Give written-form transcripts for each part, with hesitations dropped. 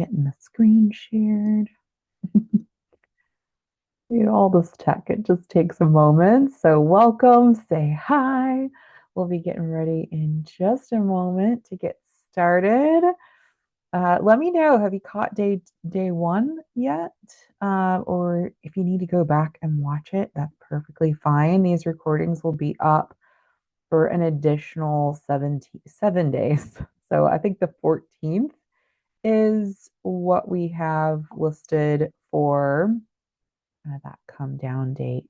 getting the screen shared. All this tech, it just takes a moment. So, welcome, say hi. We'll be getting ready in just a moment to get started. Let me know, have you caught day one yet? Or if you need to go back and watch it, that's perfectly fine. These recordings will be up for an additional 7 days. So I think the 14th is what we have listed for that come down date.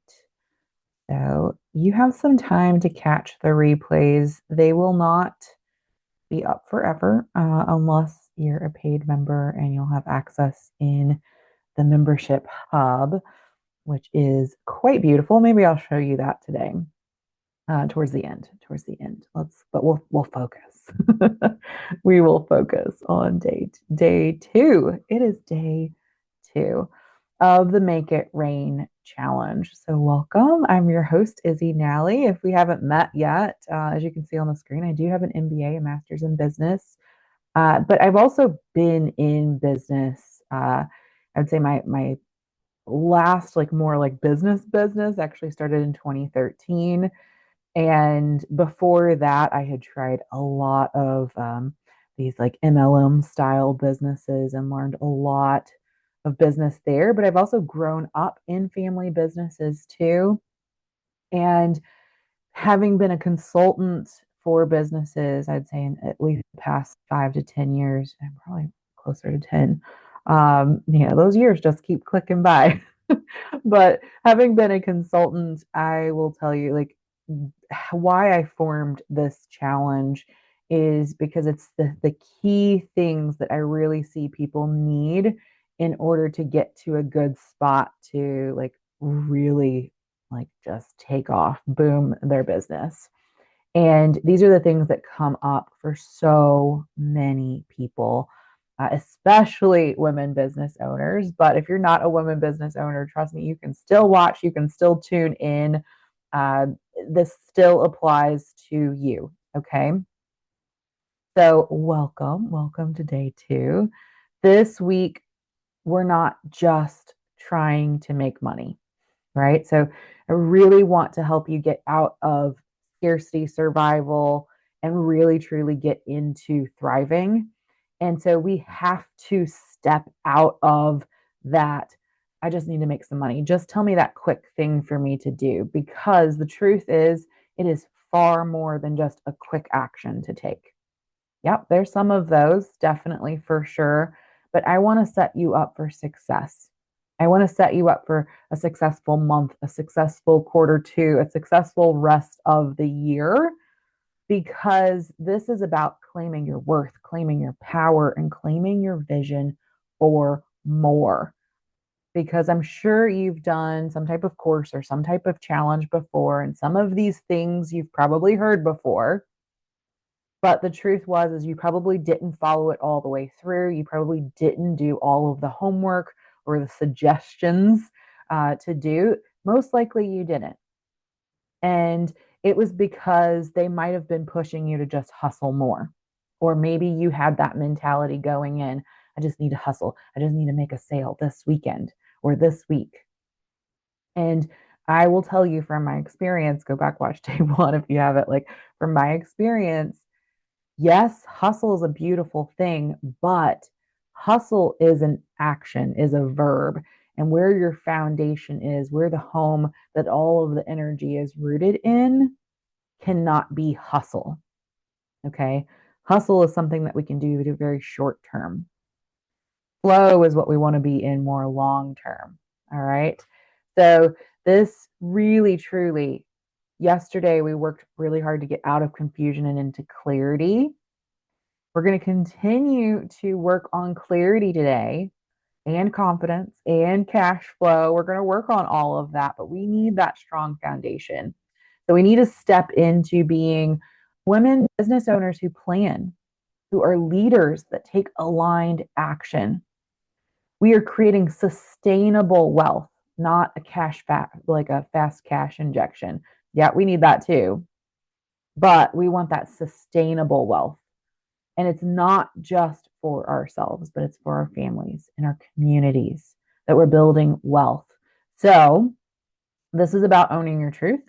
So you have some time to catch the replays. They will not be up forever unless you're a paid member, and you'll have access in the membership hub, which is quite beautiful. Maybe I'll show you that today. Towards the end. But we'll focus. We will focus on day two. It is day two of the Make It Rain challenge. So welcome. I'm your host, Izzy Nally. If we haven't met yet, as you can see on the screen, I do have an MBA, a master's in business. But I've also been in business. I'd say my last more like business actually started in 2013. And before that, I had tried a lot of these like MLM style businesses and learned a lot of business there. But I've also grown up in family businesses too. And having been a consultant for businesses, I'd say in at least the past 5 to 10 years, and probably closer to 10, those years just keep clicking by. But having been a consultant, I will tell you, like, why I formed this challenge is because it's the key things that I really see people need in order to get to a good spot to like really like just take off, boom, their business. And these are the things that come up for so many people, especially women business owners. But if you're not a woman business owner, trust me, you can still watch, you can still tune in. Uh, this still applies to you. Okay. So, welcome to day two. This week, we're not just trying to make money, right? So, I really want to help you get out of scarcity survival and really truly get into thriving. And so, we have to step out of that. I just need to make some money. Just tell me that quick thing for me to do, because the truth is, it is far more than just a quick action to take. Yep, there's some of those, definitely for sure. But I want to set you up for success. I want to set you up for a successful month, a successful quarter two, a successful rest of the year, because this is about claiming your worth, claiming your power, and claiming your vision for more. Because I'm sure you've done some type of course or some type of challenge before, and some of these things you've probably heard before. But the truth was is you probably didn't follow it all the way through. You probably didn't do all of the homework or the suggestions to do. Most likely you didn't. And it was because they might have been pushing you to just hustle more. Or maybe you had that mentality going in, I just need to hustle. I just need to make a sale this weekend or this week. And I will tell you from my experience, go back, watch day one if you have it. Like, from my experience, yes, hustle is a beautiful thing, but hustle is an action, is a verb. And where your foundation is, where the home that all of the energy is rooted in, cannot be hustle. Okay. Hustle is something that we can do to very short term. Flow is what we want to be in more long term. All right. So, this really, truly, yesterday we worked really hard to get out of confusion and into clarity. We're going to continue to work on clarity today, and confidence and cash flow. We're going to work on all of that, but we need that strong foundation. So we need to step into being women business owners who plan, who are leaders that take aligned action. We are creating sustainable wealth, not a like a fast cash injection. Yeah, we need that too. But we want that sustainable wealth. And it's not just for ourselves, but it's for our families and our communities that we're building wealth. So this is about owning your truth.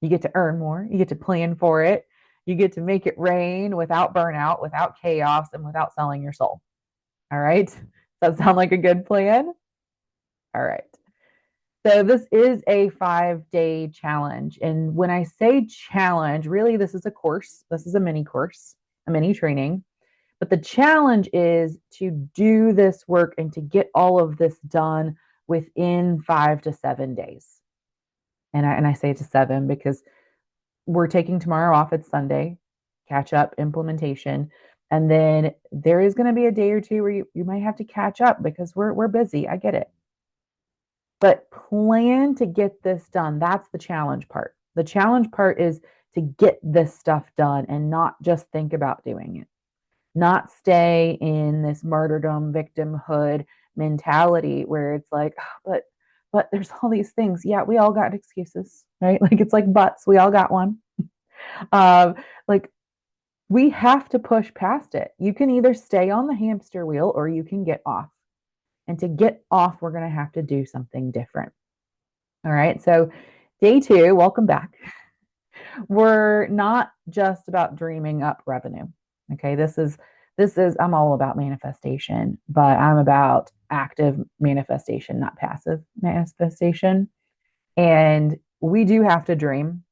You get to earn more, you get to plan for it, you get to make it rain without burnout, without chaos, and without selling your soul. All right. Does that sound like a good plan? All right. So this is a 5-day challenge. And when I say challenge, really, this is a course. This is a mini course, a mini training. But the challenge is to do this work and to get all of this done within 5 to 7 days. And I say to 7 because we're taking tomorrow off. It's Sunday, catch up implementation. And then there is going to be a day or two where you might have to catch up because we're busy. I get it. But plan to get this done. That's the challenge part. The challenge part is to get this stuff done and not just think about doing it, not stay in this martyrdom, victimhood mentality where it's like, oh, but there's all these things. Yeah, we all got excuses, right? Like it's like butts. We all got one. Like we have to push past it. You can either stay on the hamster wheel or you can get off. And to get off, we're going to have to do something different. All right. So, day 2, welcome back. We're not just about dreaming up revenue. Okay. This is I'm all about manifestation, but I'm about active manifestation, not passive manifestation. And we do have to dream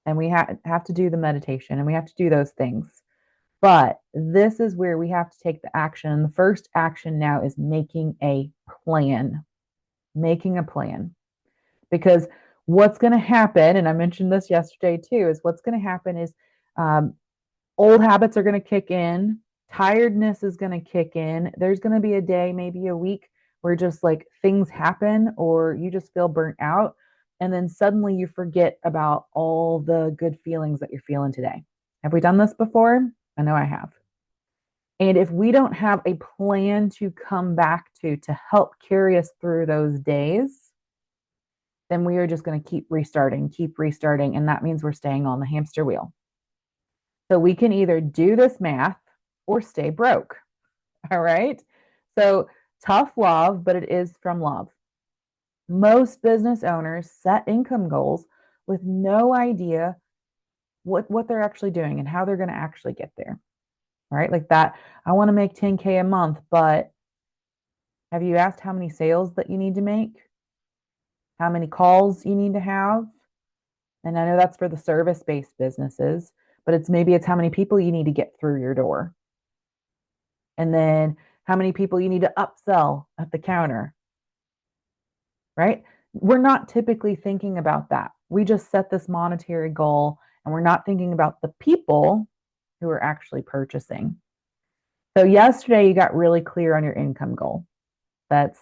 and we have to do the meditation and we have to do those things. But this is where we have to take the action. The first action now is making a plan. Making a plan. Because what's going to happen, and I mentioned this yesterday too, is what's going to happen is um, old habits are going to kick in. Tiredness is going to kick in. There's going to be a day, maybe a week, where just like things happen or you just feel burnt out. And then suddenly you forget about all the good feelings that you're feeling today. Have we done this before? I know I have. And if we don't have a plan to come back to help carry us through those days, then we are just going to keep restarting. And that means we're staying on the hamster wheel. So we can either do this math or stay broke. All right. So tough love, but it is from love. Most business owners set income goals with no idea what they're actually doing and how they're going to actually get there. All right. Like that. I want to make 10K a month, but have you asked how many sales that you need to make? How many calls you need to have? And I know that's for the service-based businesses, but it's how many people you need to get through your door. And then how many people you need to upsell at the counter, right? We're not typically thinking about that. We just set this monetary goal and we're not thinking about the people who are actually purchasing. So yesterday you got really clear on your income goal. That's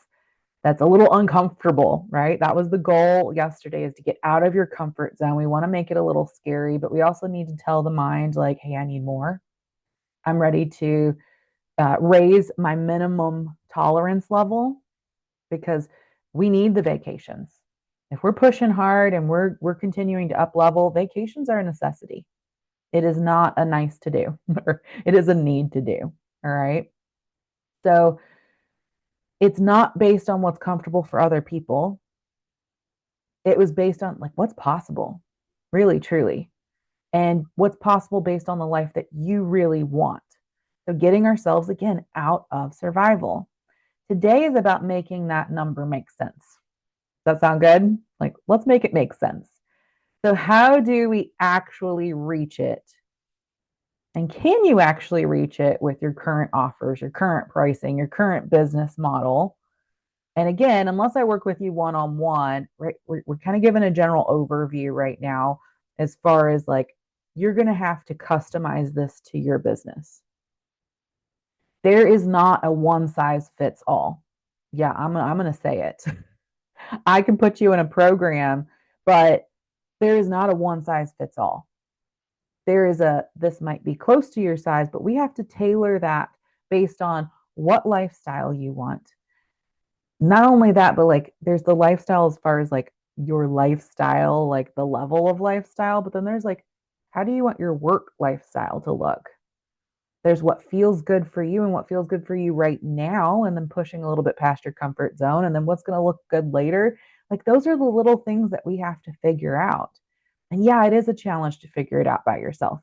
a little uncomfortable, right? That was the goal yesterday, is to get out of your comfort zone. We want to make it a little scary, but we also need to tell the mind like, hey, I need more. I'm ready to raise my minimum tolerance level because we need the vacations. If we're pushing hard and we're continuing to up level, vacations are a necessity. It is not a nice to do, or it is a need to do. All right. So it's not based on what's comfortable for other people. It was based on like what's possible, really, truly, and what's possible based on the life that you really want. So getting ourselves again out of survival. Today is about making that number make sense. Does that sound good? Like, let's make it make sense. So, how do we actually reach it? And can you actually reach it with your current offers, your current pricing, your current business model? And again, unless I work with you one on one, right, we're kind of given a general overview right now as far as like you're going to have to customize this to your business. There is not a one size fits all. Yeah, I'm going to say it. I can put you in a program, but there is not a one size fits all. This might be close to your size, but we have to tailor that based on what lifestyle you want. Not only that, but like there's the lifestyle as far as like your lifestyle, like the level of lifestyle, but then there's like, how do you want your work lifestyle to look? There's what feels good for you and what feels good for you right now, and then pushing a little bit past your comfort zone, and then what's going to look good later. Like those are the little things that we have to figure out. And yeah, it is a challenge to figure it out by yourself.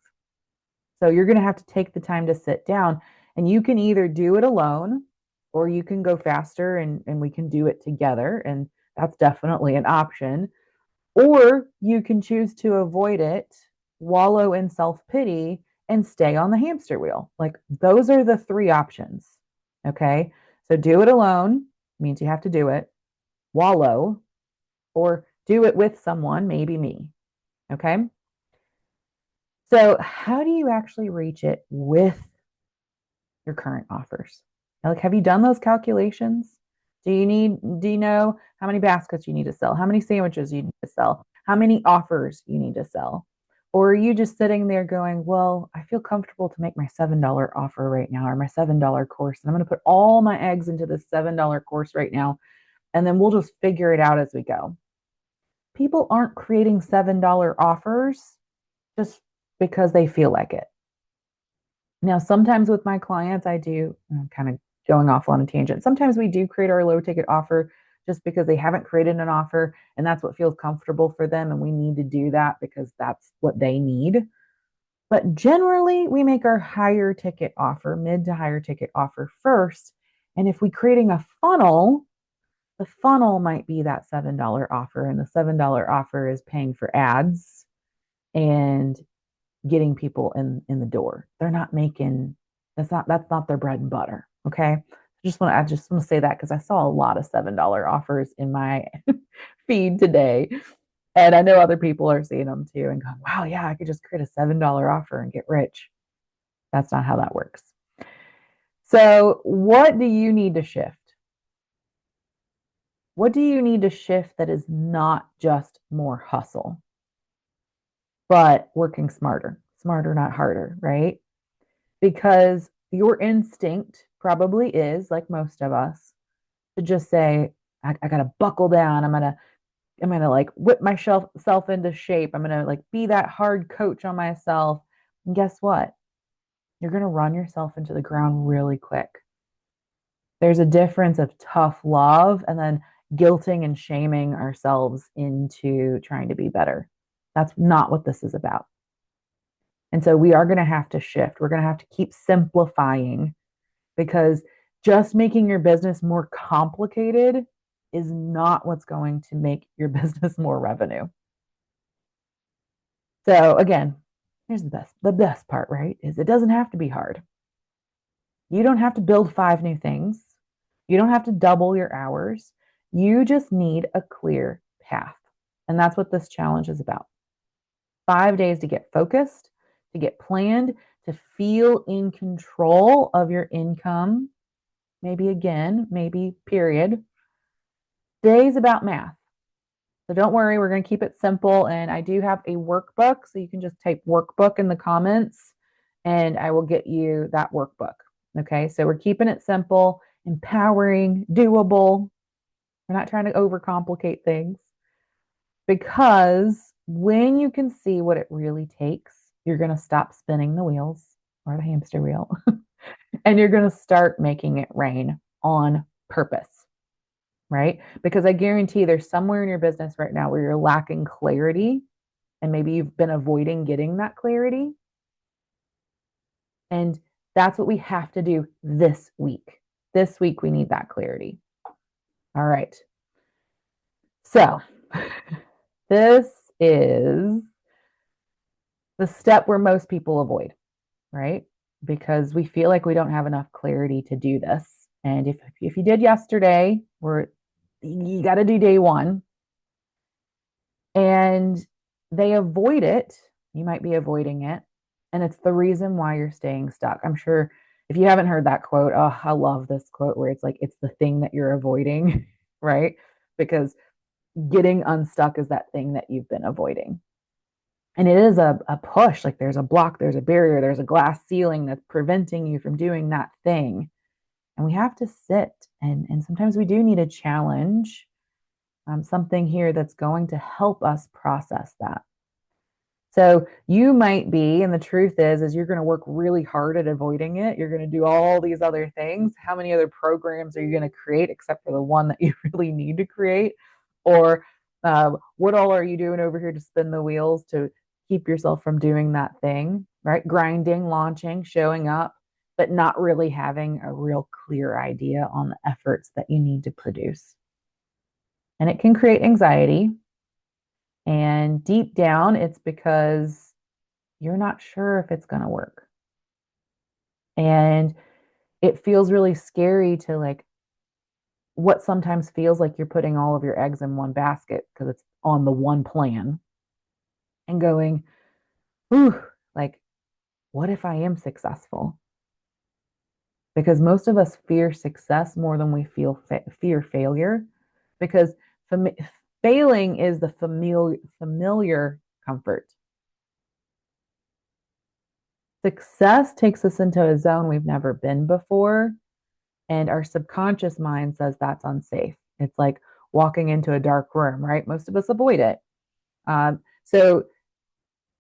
So you're going to have to take the time to sit down, and you can either do it alone or you can go faster and we can do it together. And that's definitely an option. Or you can choose to avoid it, wallow in self pity, and stay on the hamster wheel. Like those are the three options. Okay. So do it alone means you have to do it, wallow, or do it with someone, maybe me. Okay. So, how do you actually reach it with your current offers? Like, have you done those calculations? Do you know how many baskets you need to sell? How many sandwiches you need to sell? How many offers you need to sell? Or are you just sitting there going, well, I feel comfortable to make my $7 offer right now or my $7 course. And I'm going to put all my eggs into this $7 course right now. And then we'll just figure it out as we go. People aren't creating $7 offers just because they feel like it. Now, sometimes with my clients, I do, I'm kind of going off on a tangent. Sometimes we do create our low ticket offer just because they haven't created an offer and that's what feels comfortable for them. And we need to do that because that's what they need. But generally, we make our higher ticket offer, mid to higher ticket offer first. And if we're creating a funnel, the funnel might be that $7 offer. And the $7 offer is paying for ads and getting people in the door. They're not making that's not their bread and butter. Okay. I just want to say that because I saw a lot of $7 offers in my feed today. And I know other people are seeing them too and going, wow, yeah, I could just create a $7 offer and get rich. That's not how that works. So, what do you need to shift? What do you need to shift that is not just more hustle, but working smarter? Smarter, not harder, right? Because your instinct probably is, like most of us, to just say, I gotta buckle down. I'm gonna like whip myself into shape. I'm gonna like be that hard coach on myself. And guess what? You're gonna run yourself into the ground really quick. There's a difference of tough love and then guilting and shaming ourselves into trying to be better. That's not what this is about. And so we are going to have to shift. We're going to have to keep simplifying because just making your business more complicated is not what's going to make your business more revenue. So again, here's the best part, right? Is it doesn't have to be hard. You don't have to build 5 new things. You don't have to double your hours. You just need a clear path. And that's what this challenge is about. 5 days to get focused, to get planned, to feel in control of your income. Maybe again, maybe period. Today's about math. So don't worry, we're going to keep it simple. And I do have a workbook. So you can just type workbook in the comments and I will get you that workbook. Okay. So we're keeping it simple, empowering, doable. We're not trying to overcomplicate things because when you can see what it really takes, you're going to stop spinning the wheels or the hamster wheel and you're going to start making it rain on purpose. Right? Because I guarantee there's somewhere in your business right now where you're lacking clarity and maybe you've been avoiding getting that clarity. And that's what we have to do this week. This week, we need that clarity. All right. So, this is the step where most people avoid, right? Because we feel like we don't have enough clarity to do this. And if you did yesterday, you got to do day one. And they avoid it. You might be avoiding it. And it's the reason why you're staying stuck. I'm sure if you haven't heard that quote, oh, I love this quote where it's like, it's the thing that you're avoiding, right? Because getting unstuck is that thing that you've been avoiding. And it is a push, like there's a block, there's a barrier, there's a glass ceiling that's preventing you from doing that thing. And we have to sit and sometimes we do need a challenge, something here that's going to help us process that. So you might be, and the truth is you're going to work really hard at avoiding it. You're going to do all these other things. How many other programs are you going to create except for the one that you really need to create? Or what all are you doing over here to spin the wheels to keep yourself from doing that thing, right? Grinding, launching, showing up, but not really having a real clear idea on the efforts that you need to produce. And it can create anxiety. And deep down, it's because you're not sure if it's going to work. And it feels really scary to like what sometimes feels like you're putting all of your eggs in one basket because it's on the one plan and going, ooh, like, what if I am successful? Because most of us fear success more than we fear failure because fam- failing is the familiar comfort. Success takes us into a zone we've never been before. And our subconscious mind says that's unsafe. It's like walking into a dark room, right? Most of us avoid it. So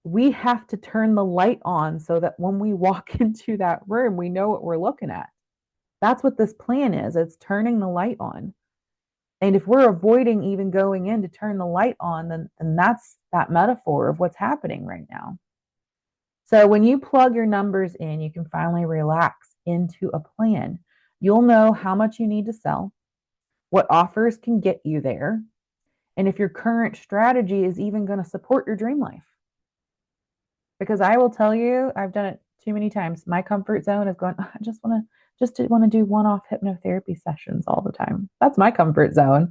we have to turn the light on so that when we walk into that room, we know what we're looking at. That's what this plan is. It's turning the light on. And if we're avoiding even going in to turn the light on, then that's that metaphor of what's happening right now. So when you plug your numbers in, you can finally relax into a plan. You'll know how much you need to sell, what offers can get you there, and if your current strategy is even going to support your dream life. Because I will tell you, I've done it too many times. My comfort zone is going, I just want to do one-off hypnotherapy sessions all the time. That's my comfort zone.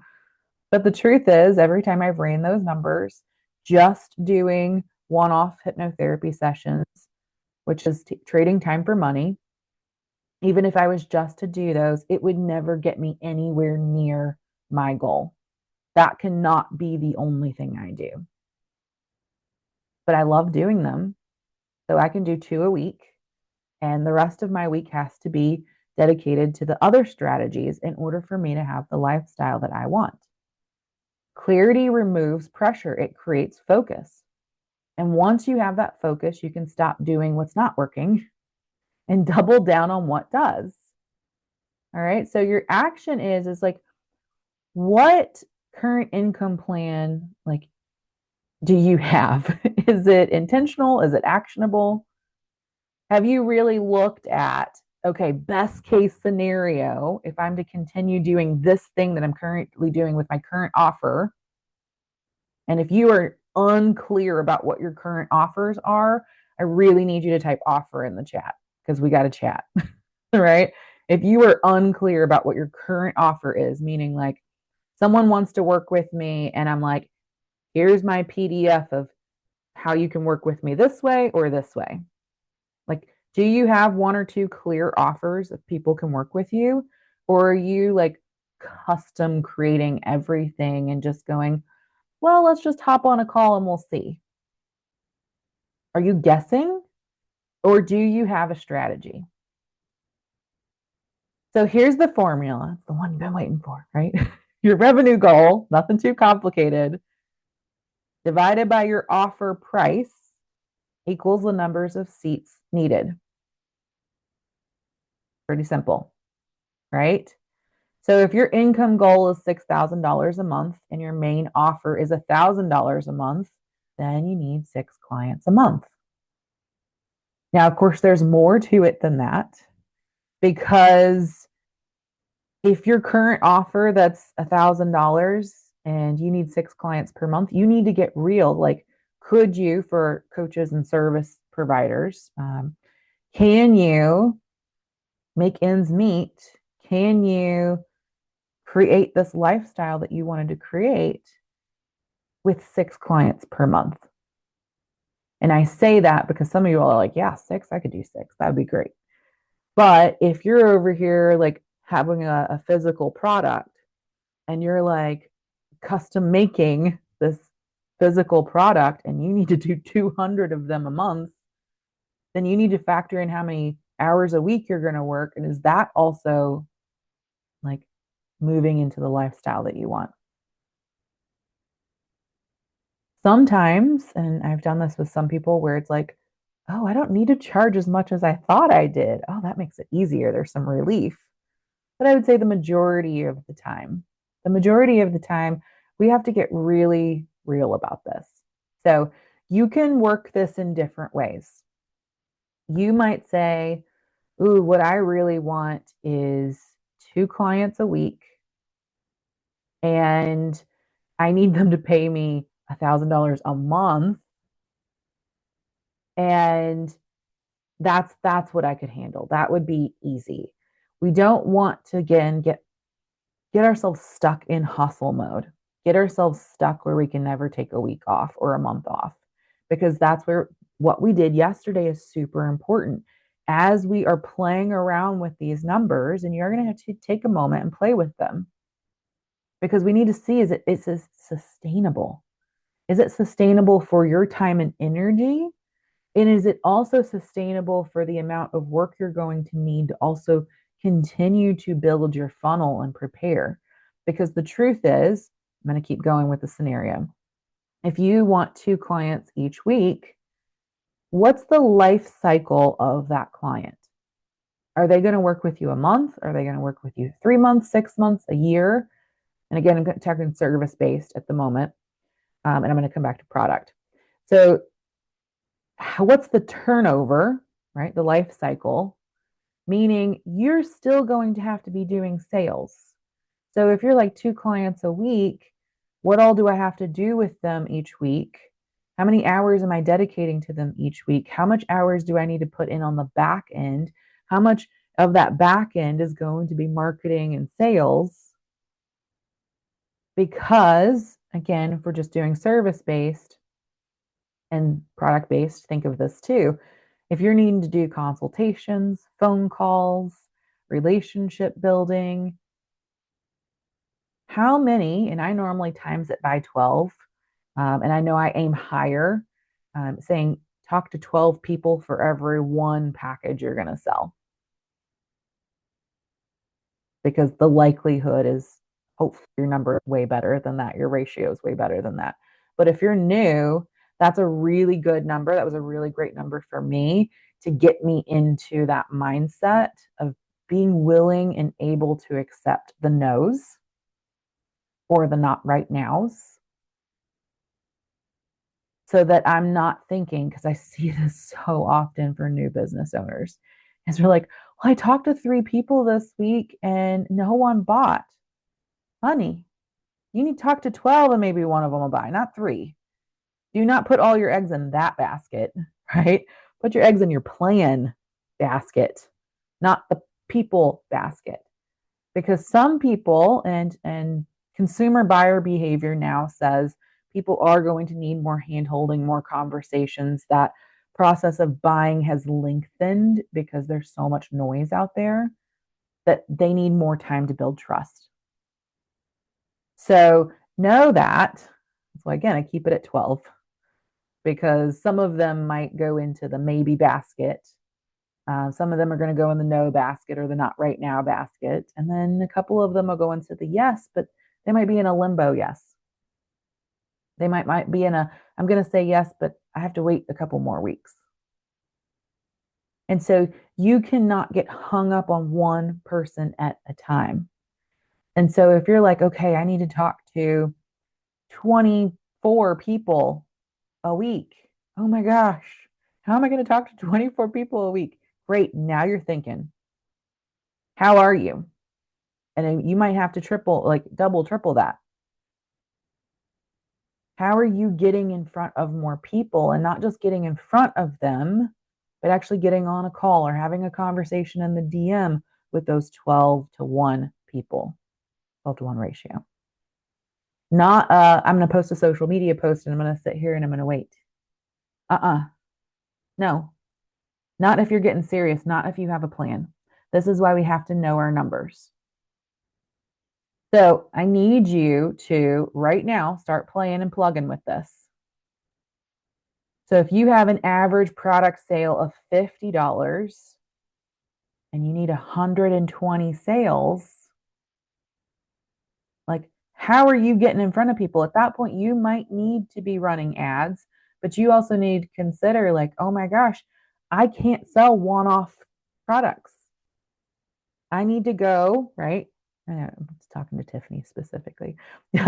But the truth is, every time I've ran those numbers, just doing one-off hypnotherapy sessions, which is trading time for money, even if I was just to do those, it would never get me anywhere near my goal. That cannot be the only thing I do. But I love doing them. So I can do 2 a week. And the rest of my week has to be dedicated to the other strategies in order for me to have the lifestyle that I want. Clarity removes pressure, it creates focus. And once you have that focus, you can stop doing what's not working and double down on what does. All right. So your action is like, what current income plan like do you have? Is it intentional? Is it actionable? Have you really looked at, okay, best case scenario, if I'm to continue doing this thing that I'm currently doing with my current offer, and if you are unclear about what your current offers are, I really need you to type offer in the chat because we got to chat, right? If you are unclear about what your current offer is, meaning like someone wants to work with me and I'm like, here's my PDF of how you can work with me this way or this way. Like, do you have one or two clear offers if people can work with you? Or are you like custom creating everything and just going, well, let's just hop on a call and we'll see? Are you guessing or do you have a strategy? So here's the formula. It's the one you've been waiting for, right? Your revenue goal, nothing too complicated, divided by your offer price equals the numbers of seats needed. Pretty simple, right? So if your income goal is $6,000 a month and your main offer is $1,000 a month, then you need 6 clients a month. Now, of course, there's more to it than that because if your current offer that's $1,000 and you need 6 clients per month, you need to get real. Like, could you, for coaches and service providers, can you make ends meet? Can you create this lifestyle that you wanted to create with 6 clients per month? And I say that because some of you all are like, yeah, six, I could do six. That would be great. But if you're over here like having a physical product and you're like custom making this physical product and you need to do 200 of them a month, then you need to factor in how many hours a week you're going to work. And is that also like moving into the lifestyle that you want? Sometimes, and I've done this with some people where it's like, oh, I don't need to charge as much as I thought I did. Oh, that makes it easier. There's some relief. But I would say the majority of the time, we have to get really real about this. So you can work this in different ways. You might say, ooh, what I really want is 2 clients a week, and I need them to pay me $1,000 a month. And that's what I could handle. That would be easy. We don't want to again get ourselves stuck in hustle mode. Get ourselves stuck where we can never take a week off or a month off, because that's where what we did yesterday is super important. As we are playing around with these numbers, and you're going to have to take a moment and play with them, because we need to see, is it sustainable? Is it sustainable for your time and energy? And is it also sustainable for the amount of work you're going to need to also continue to build your funnel and prepare? Because the truth is, I'm going to keep going with the scenario. If you want 2 clients each week, what's the life cycle of that client? Are they going to work with you a month? Are they going to work with you 3 months, 6 months, a year? And again, I'm talking service based at the moment. And I'm going to come back to product. So, what's the turnover, right? The life cycle, meaning you're still going to have to be doing sales. So if you're like 2 clients a week, what all do I have to do with them each week? How many hours am I dedicating to them each week? How much hours do I need to put in on the back end? How much of that back end is going to be marketing and sales? Because again, if we're just doing service based and product based, think of this too. If you're needing to do consultations, phone calls, relationship building, how many, and I normally times it by 12, and I know I aim higher, saying talk to 12 people for every one package you're going to sell, because the likelihood is hopefully your number is way better than that. Your ratio is way better than that. But if you're new, that's a really good number. That was a really great number for me to get me into that mindset of being willing and able to accept the no's or the not right nows, so that I'm not thinking, because I see this so often for new business owners, is they're like, well, I talked to 3 people this week and no one bought. Honey, you need to talk to 12 and maybe one of them will buy, not 3. Do not put all your eggs in that basket, right? Put your eggs in your plan basket, not the people basket. Because some people and consumer buyer behavior now says people are going to need more hand holding, more conversations. That process of buying has lengthened because there's so much noise out there that they need more time to build trust. So know that. So again, I keep it at 12, because some of them might go into the maybe basket. Some of them are going to go in the no basket or the not right now basket. And then a couple of them will go into the yes, but they might be in a limbo yes. They might be in a, I'm going to say yes, but I have to wait a couple more weeks. And so you cannot get hung up on one person at a time. And so if you're like, okay, I need to talk to 24 people a week. Oh my gosh, how am I going to talk to 24 people a week? Great. Now you're thinking, how are you? And then you might have to triple, like double, triple that. How are you getting in front of more people, and not just getting in front of them, but actually getting on a call or having a conversation in the DM with those 12-to-1 people, 12-to-1 ratio? Not, I'm going to post a social media post and I'm going to sit here and I'm going to wait. No, not if you're getting serious, not if you have a plan. This is why we have to know our numbers. So I need you to right now start playing and plugging with this. So if you have an average product sale of $50 and you need 120 sales, like how are you getting in front of people? At that point, you might need to be running ads, but you also need to consider, like, oh my gosh, I can't sell one off products. I need to go, right? I'm talking to Tiffany specifically.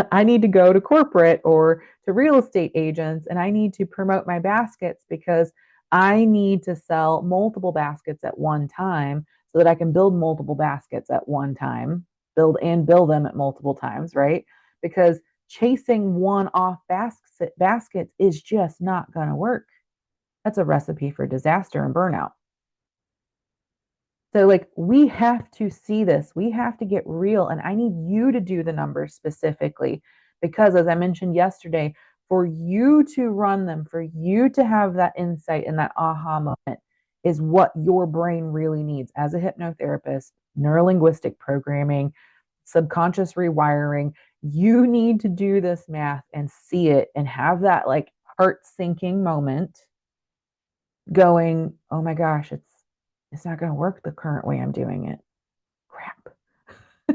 I need to go to corporate or to real estate agents and I need to promote my baskets because I need to sell multiple baskets at one time so that I can build multiple baskets at one time, build them at multiple times, right? Because chasing one off baskets is just not going to work. That's a recipe for disaster and burnout. So, like, we have to see this. We have to get real. And I need you to do the numbers specifically because, as I mentioned yesterday, for you to run them, for you to have that insight and that aha moment is what your brain really needs as a hypnotherapist, neurolinguistic programming, subconscious rewiring. You need to do this math and see it and have that like heart sinking moment going, oh my gosh, it's not going to work the current way I'm doing it. Crap.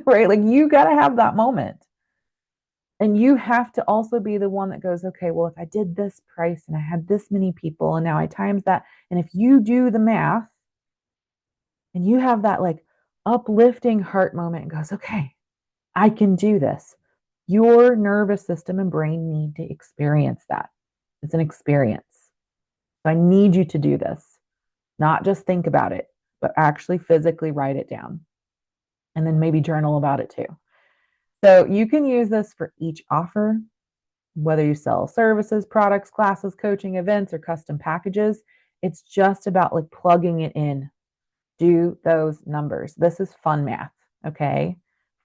Right? Like you got to have that moment. And you have to also be the one that goes, okay, well, if I did this price and I had this many people and now I times that, and if you do the math and you have that like uplifting heart moment and goes, okay, I can do this. Your nervous system and brain need to experience that. It's an experience. So I need you to do this, not just think about it, but actually physically write it down and then maybe journal about it too. So you can use this for each offer, whether you sell services, products, classes, coaching, events, or custom packages. It's just about like plugging it in. Do those numbers. This is fun math. Okay.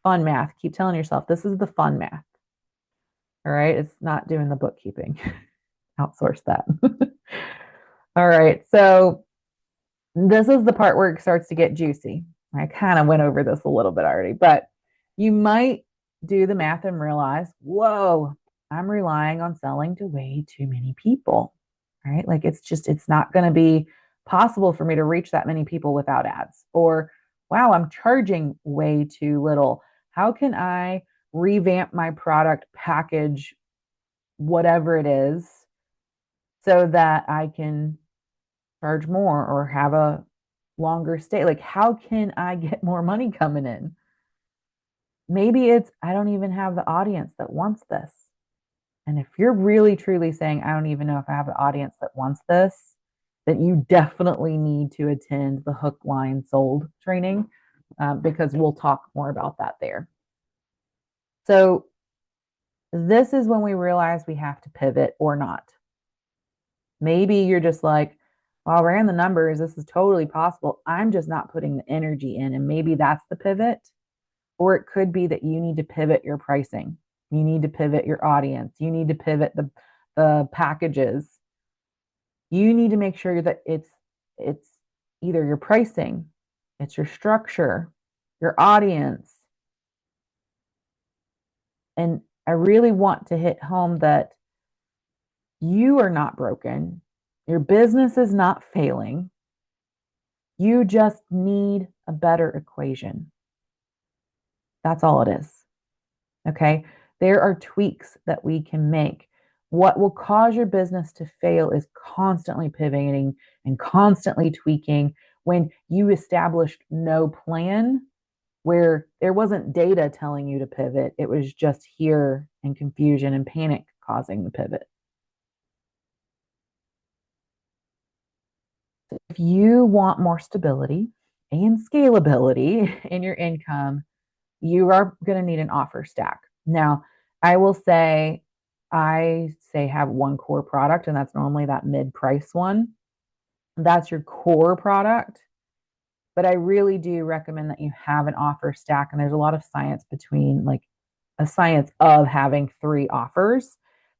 Fun math. Keep telling yourself this is the fun math. All right. It's not doing the bookkeeping. Outsource that. All right. So this is the part where it starts to get juicy. I kind of went over this a little bit already, but you might do the math and realize, whoa, I'm relying on selling to way too many people, right? Like it's not going to be possible for me to reach that many people without ads. Or, wow, I'm charging way too little. How can I revamp my product package, whatever it is, so that I can charge more or have a longer stay? Like, how can I get more money coming in? Maybe it's, I don't even have the audience that wants this. And if you're really truly saying, I don't even know if I have an audience that wants this, then you definitely need to attend the Hook, Line, Sold training because we'll talk more about that there. So, this is when we realize we have to pivot or not. Maybe you're just like, well, I ran the numbers. This is totally possible. I'm just not putting the energy in. And maybe that's the pivot. Or it could be that you need to pivot your pricing. You need to pivot your audience. You need to pivot the packages. You need to make sure that it's either your pricing, it's your structure, your audience. And I really want to hit home that you are not broken. Your business is not failing. You just need a better equation. That's all it is. Okay. There are tweaks that we can make. What will cause your business to fail is constantly pivoting and constantly tweaking when you established no plan where there wasn't data telling you to pivot. It was just fear and confusion and panic causing the pivot. So if you want more stability and scalability in your income, you are going to need an offer stack. Now, I will say, I say have one core product, and that's normally that mid price one. That's your core product. But I really do recommend that you have an offer stack. And there's a lot of science between like a science of having three offers.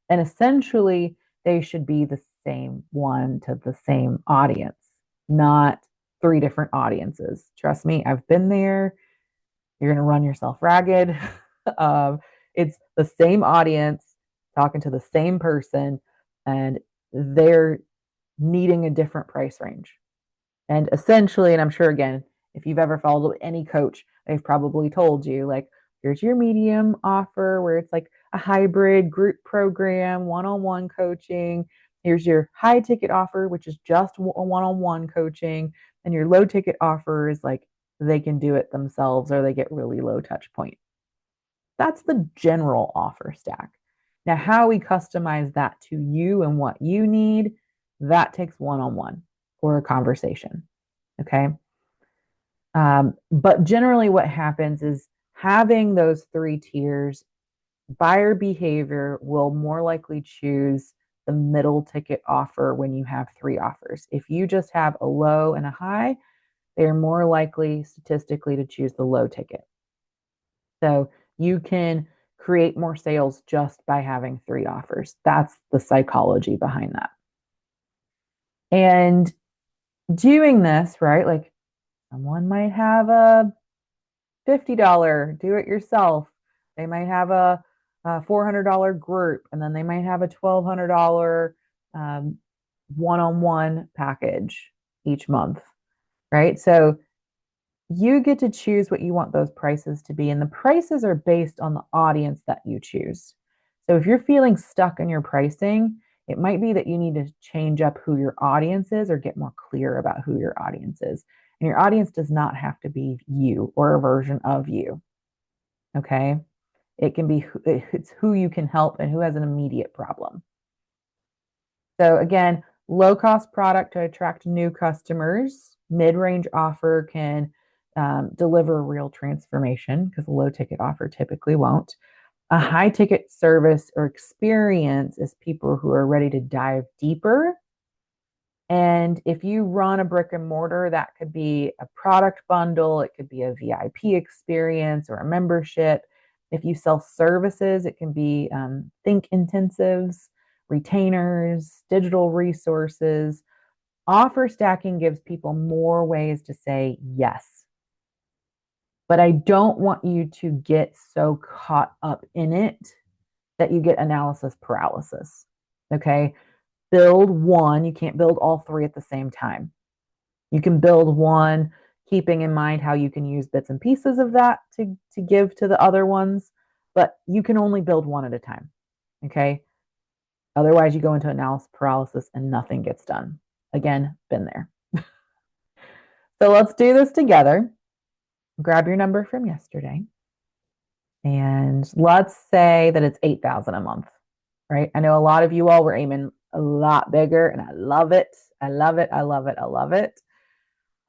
And essentially, they should be the same one to the same audience, not three different audiences. Trust me, I've been there. You're going to run yourself ragged. It's the same audience talking to the same person, and they're needing a different price range. And essentially, and I'm sure again, if you've ever followed any coach, they've probably told you, like, Here's your medium offer where it's like a hybrid group program, one-on-one coaching. Here's your high ticket offer, which is just one-on-one coaching. And your low ticket offer is like they can do it themselves or they get really low touch point. That's the general offer stack. Now, how we customize that to you and what you need, that takes one-on-one or a conversation. Okay. But generally, what happens is having those three tiers, buyer behavior will more likely choose the middle ticket offer when you have three offers. If you just have a low and a high, they're more likely statistically to choose the low ticket. So you can create more sales just by having three offers. That's the psychology behind that. And doing this, right? Like someone might have a $50 do it yourself. They might have a $400 group, and then they might have a $1,200 one-on-one package each month, right? So you get to choose what you want those prices to be, and the prices are based on the audience that you choose. So if you're feeling stuck in your pricing, it might be that you need to change up who your audience is or get more clear about who your audience is. And your audience does not have to be you or a version of you. Okay. It can be, it's who you can help and who has an immediate problem. So again, low cost product to attract new customers. Mid-range offer can deliver real transformation because a low ticket offer typically won't. A high ticket service or experience is people who are ready to dive deeper. And if you run a brick and mortar, that could be a product bundle, it could be a VIP experience or a membership. If you sell services, it can be think intensives, retainers, digital resources. Offer stacking gives people more ways to say yes. But I don't want you to get so caught up in it that you get analysis paralysis. Okay. Build one. You can't build all three at the same time. You can build one, keeping in mind how you can use bits and pieces of that to give to the other ones, but you can only build one at a time. Okay. Otherwise, you go into analysis paralysis and nothing gets done. Again, been there. So let's do this together. Grab your number from yesterday. And let's say that it's 8,000 a month, right? I know a lot of you all were aiming a lot bigger, and I love it. I love it. I love it. I love it.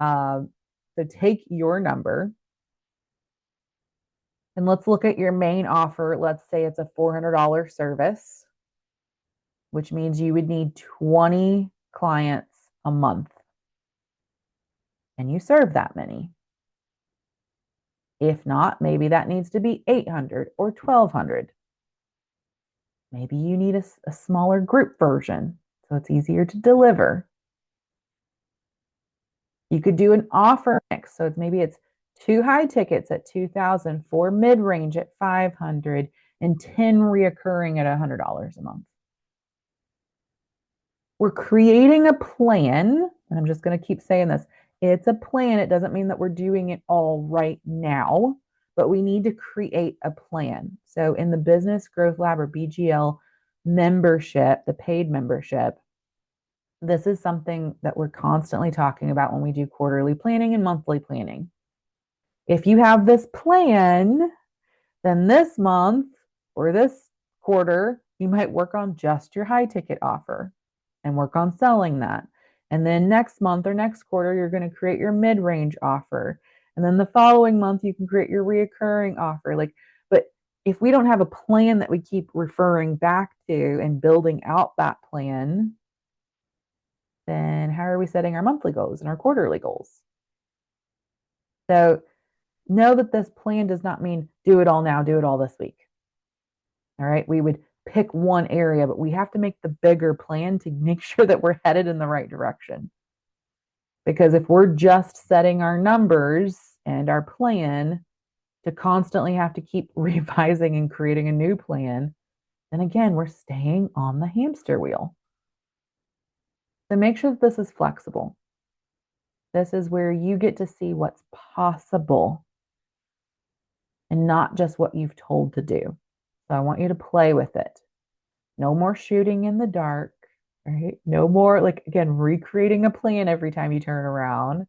So take your number and let's look at your main offer. Let's say it's a $400 service, which means you would need 20 clients a month. And you serve that many. If not, maybe that needs to be 800 or 1,200. Maybe you need a smaller group version so it's easier to deliver. You could do an offer mix. So maybe it's 2 high tickets at 2,000, 4 mid-range at 500, and 10 reoccurring at $100 a month. We're creating a plan, and I'm just going to keep saying this. It's a plan. It doesn't mean that we're doing it all right now, but we need to create a plan. So in the Business Growth Lab or BGL membership, the paid membership, this is something that we're constantly talking about when we do quarterly planning and monthly planning. If you have this plan, then this month or this quarter, you might work on just your high ticket offer and work on selling that. And then next month or next quarter, you're going to create your mid-range offer. And then the following month, you can create your reoccurring offer. But if we don't have a plan that we keep referring back to and building out that plan, then how are we setting our monthly goals and our quarterly goals? So know that this plan does not mean do it all now, do it all this week. All right. We would pick one area, but we have to make the bigger plan to make sure that we're headed in the right direction. Because if we're just setting our numbers and our plan to constantly have to keep revising and creating a new plan, then again, we're staying on the hamster wheel. So make sure that this is flexible. This is where you get to see what's possible. and not just what you've told to do. So I want you to play with it. No more shooting in the dark, right? No more, like, again, recreating a plan every time you turn around.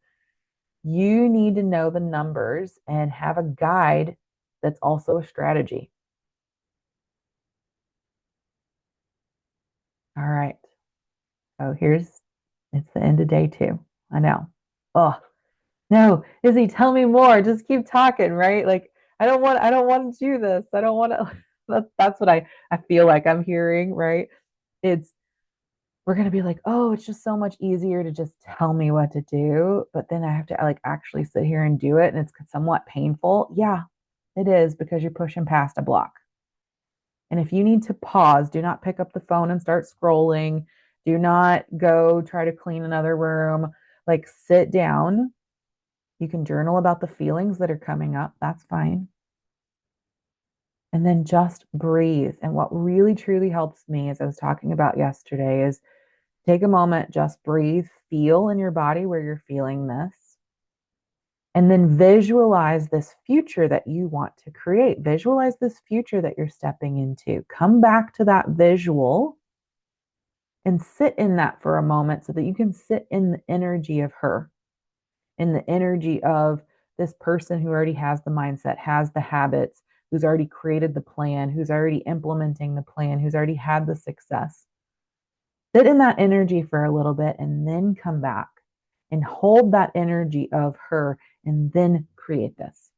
You need to know the numbers and have a guide that's also a strategy. All right. Oh, it's the end of day 2. I know. Oh, no, Izzy, tell me more. Just keep talking, right? Like, I don't want to do this. I don't want to, that's what I feel like I'm hearing, right? It's, we're going to be like, oh, it's just so much easier to just tell me what to do. But then I have to like actually sit here and do it. And it's somewhat painful. Yeah, it is, because you're pushing past a block. And if you need to pause, do not pick up the phone and start scrolling. Do not go try to clean another room. Like, sit down. You can journal about the feelings that are coming up. That's fine. And then just breathe. And what really truly helps me, as I was talking about yesterday, is take a moment, just breathe, feel in your body where you're feeling this, and then visualize this future that you want to create. Visualize this future that you're stepping into. Come back to that visual and sit in that for a moment so that you can sit in the energy of her, in the energy of this person who already has the mindset, has the habits, who's already created the plan, who's already implementing the plan, who's already had the success. Sit in that energy for a little bit and then come back and hold that energy of her and then create this.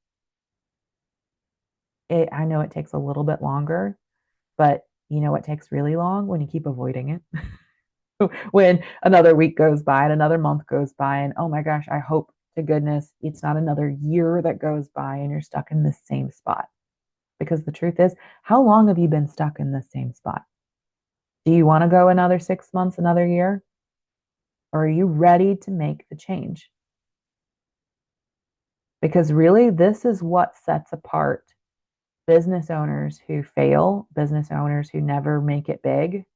I know it takes a little bit longer, but you know what takes really long? When you keep avoiding it. When another week goes by and another month goes by, and oh my gosh, I hope to goodness it's not another year that goes by and you're stuck in the same spot. Because the truth is, how long have you been stuck in the same spot? Do you want to go another 6 months, another year? Or are you ready to make the change? Because really, this is what sets apart business owners who fail, business owners who never make it big,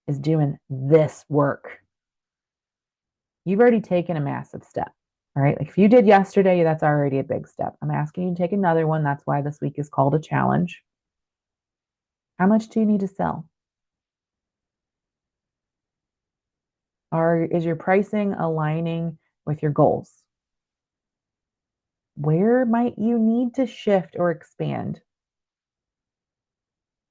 is doing this work. You've already taken a massive step. All right. Like, if you did yesterday, that's already a big step. I'm asking you to take another one. That's why this week is called a challenge. How much do you need to sell? Or is your pricing aligning with your goals? Where might you need to shift or expand?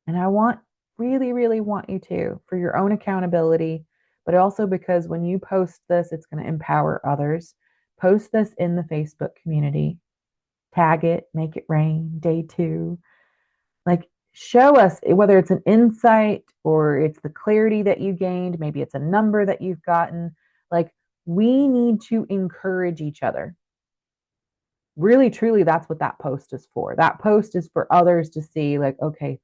And I want, really, really want you to, for your own accountability, but also because when you post this, it's going to empower others. Post this in the Facebook community, tag it, make it rain, day 2. Like, show us whether it's an insight or it's the clarity that you gained. Maybe it's a number that you've gotten. Like, we need to encourage each other. Really, truly, that's what that post is for. That post is for others to see, like, okay,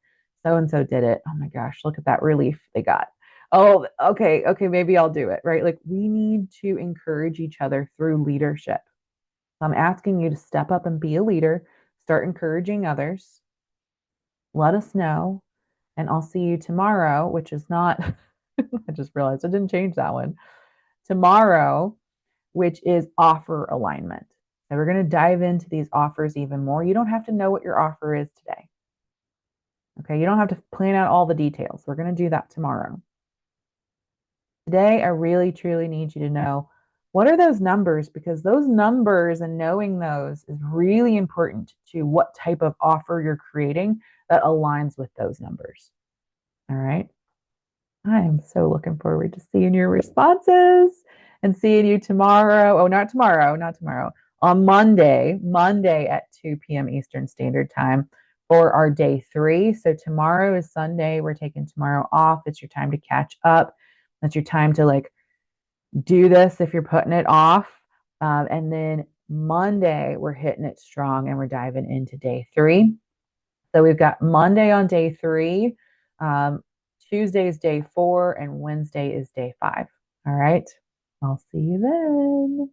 so and so did it. Oh my gosh, look at that relief they got. Oh, okay, maybe I'll do it, right? Like, we need to encourage each other through leadership. I'm asking you to step up and be a leader, start encouraging others. Let us know, and I'll see you tomorrow, which is not, I just realized I didn't change that one. Tomorrow, which is offer alignment. So we're going to dive into these offers even more. You don't have to know what your offer is today. Okay, you don't have to plan out all the details. We're going to do that tomorrow. Today, I really truly need you to know, what are those numbers, because those numbers and knowing those is really important to what type of offer you're creating that aligns with those numbers. All right. I am so looking forward to seeing your responses and seeing you tomorrow. Oh, not tomorrow, not tomorrow. On Monday at 2 p.m. Eastern Standard Time for our day 3. So tomorrow is Sunday. We're taking tomorrow off. It's your time to catch up. That's your time to, like, do this if you're putting it off. And then Monday, we're hitting it strong and we're diving into day 3. So we've got Monday on day 3. Tuesday is day 4, and Wednesday is day 5. All right. I'll see you then.